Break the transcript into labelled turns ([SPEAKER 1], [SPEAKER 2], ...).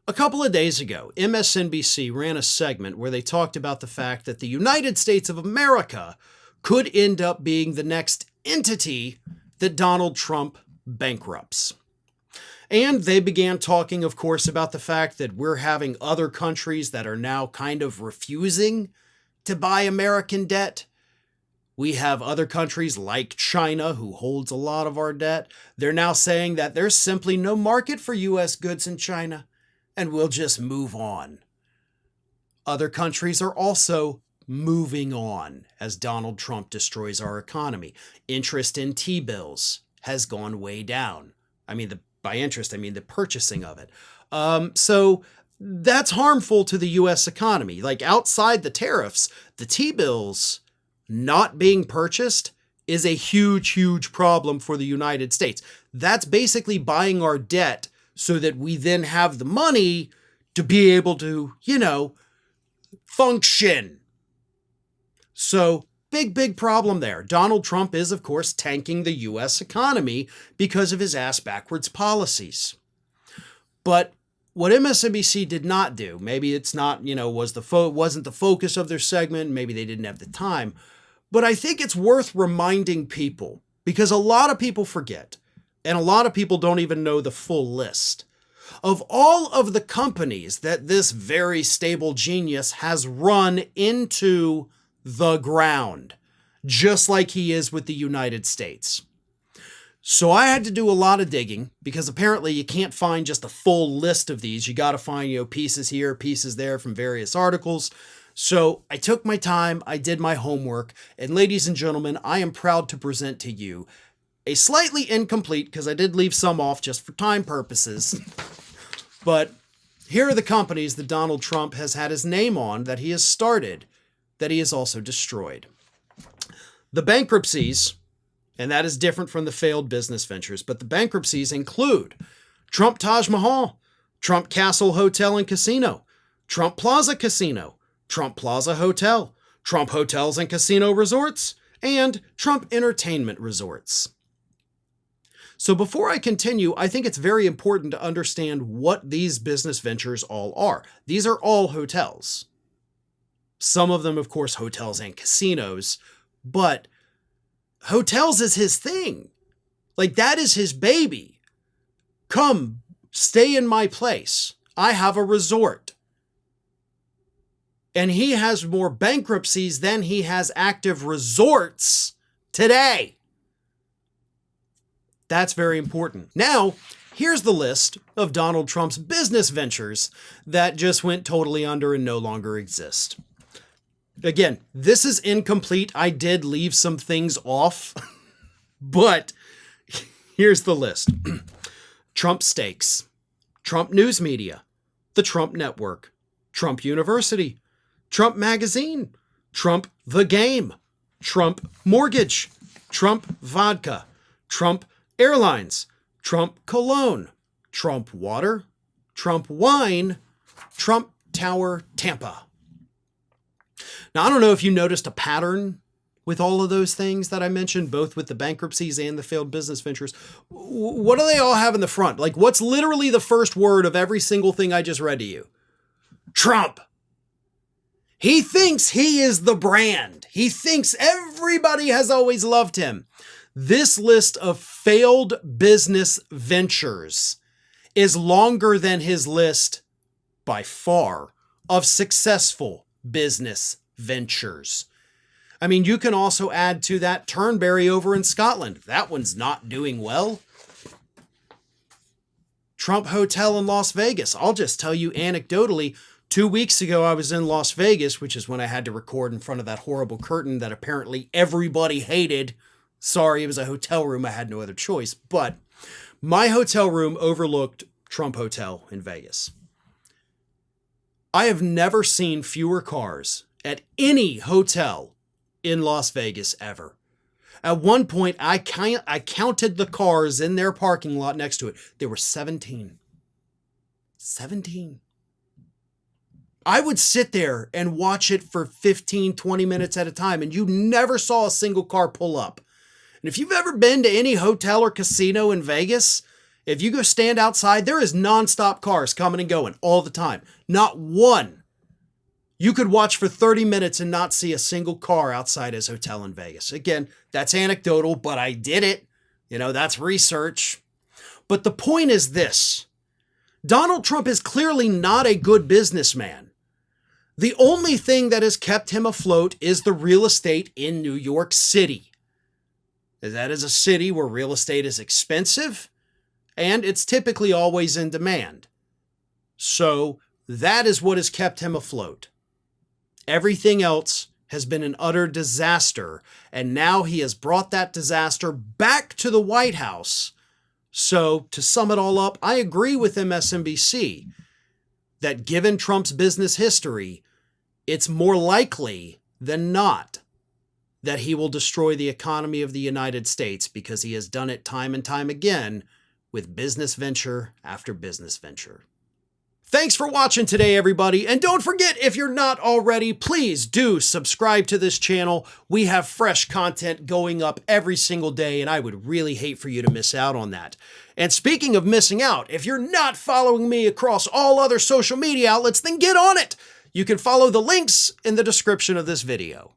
[SPEAKER 1] A couple of days ago, MSNBC ran a segment where they talked about the fact that the United States of America could end up being the next entity that Donald Trump bankrupts. And they began talking, of course, about the fact that we're having other countries that are now kind of refusing to buy American debt. We have other countries like China, who holds a lot of our debt. They're now saying that there's simply no market for U.S. goods in China, and we'll just move on. Other countries are also moving on as Donald Trump destroys our economy. Interest in T-bills has gone way down. By interest, I mean the purchasing of it. So that's harmful to the U.S. economy. Like outside the tariffs, the T-bills not being purchased is a huge, huge problem for the United States. That's basically buying our debt so that we then have the money to be able to, function. So big problem there. Donald Trump is, of course, tanking the U.S. economy because of his ass-backwards policies. But what MSNBC did not do, maybe it's not, wasn't the focus of their segment, maybe they didn't have the time, but I think it's worth reminding people because a lot of people forget, and a lot of people don't even know the full list of all of the companies that this very stable genius has run into the ground, just like he is with the United States. So I had to do a lot of digging because apparently you can't find just a full list of these. You got to find, pieces here, pieces there from various articles. So I took my time, I did my homework, and ladies and gentlemen, I am proud to present to you a slightly incomplete, because I did leave some off just for time purposes, but here are the companies that Donald Trump has had his name on, that he has started, that he has also destroyed. The bankruptcies, and that is different from the failed business ventures, but the bankruptcies include Trump Taj Mahal, Trump Castle Hotel and Casino, Trump Plaza Casino, Trump Plaza Hotel, Trump Hotels and Casino Resorts, and Trump Entertainment Resorts. So before I continue, I think it's very important to understand what these business ventures all are. These are all hotels. Some of them, of course, hotels and casinos, but hotels is his thing. Like, that is his baby. Come, stay in my place. I have a resort. And he has more bankruptcies than he has active resorts today. That's very important. Now, here's the list of Donald Trump's business ventures that just went totally under and no longer exist. Again, this is incomplete. I did leave some things off, but here's the list. Trump Steaks, Trump News Media, The Trump Network, Trump University, Trump Magazine, Trump The Game, Trump Mortgage, Trump Vodka, Trump Airlines, Trump Cologne, Trump Water, Trump Wine, Trump Tower Tampa. Now, I don't know if you noticed a pattern with all of those things that I mentioned, both with the bankruptcies and the failed business ventures. What do they all have in the front? Like, what's literally the first word of every single thing I just read to you? Trump. He thinks he is the brand. He thinks everybody has always loved him. This list of failed business ventures is longer than his list, by far, of successful business ventures. I mean, you can also add to that Turnberry over in Scotland. That one's not doing well. Trump Hotel in Las Vegas. I'll just tell you anecdotally, 2 weeks ago, I was in Las Vegas, which is when I had to record in front of that horrible curtain that apparently everybody hated. Sorry, it was a hotel room. I had no other choice. But my hotel room overlooked Trump Hotel in Vegas. I have never seen fewer cars at any hotel in Las Vegas ever. At one point, I counted the cars in their parking lot next to it. There were 17. 17. I would sit there and watch it for 15, 20 minutes at a time, and you never saw a single car pull up. And if you've ever been to any hotel or casino in Vegas, If you go stand outside, there is nonstop cars coming and going all the time. Not one. You could watch for 30 minutes and not see a single car outside his hotel in Vegas. Again, that's anecdotal, but I did it. That's research. But the point is this. Donald Trump is clearly not a good businessman. The only thing that has kept him afloat is the real estate in New York City. That is a city where real estate is expensive, and it's typically always in demand. So that is what has kept him afloat. Everything else has been an utter disaster, and now he has brought that disaster back to the White House. So to sum it all up, I agree with MSNBC that given Trump's business history, it's more likely than not that he will destroy the economy of the United States, because he has done it time and time again with business venture after business venture. Thanks for watching today, everybody. And don't forget, if you're not already, please do subscribe to this channel. We have fresh content going up every single day, and I would really hate for you to miss out on that. And speaking of missing out, if you're not following me across all other social media outlets, then get on it. You can follow the links in the description of this video.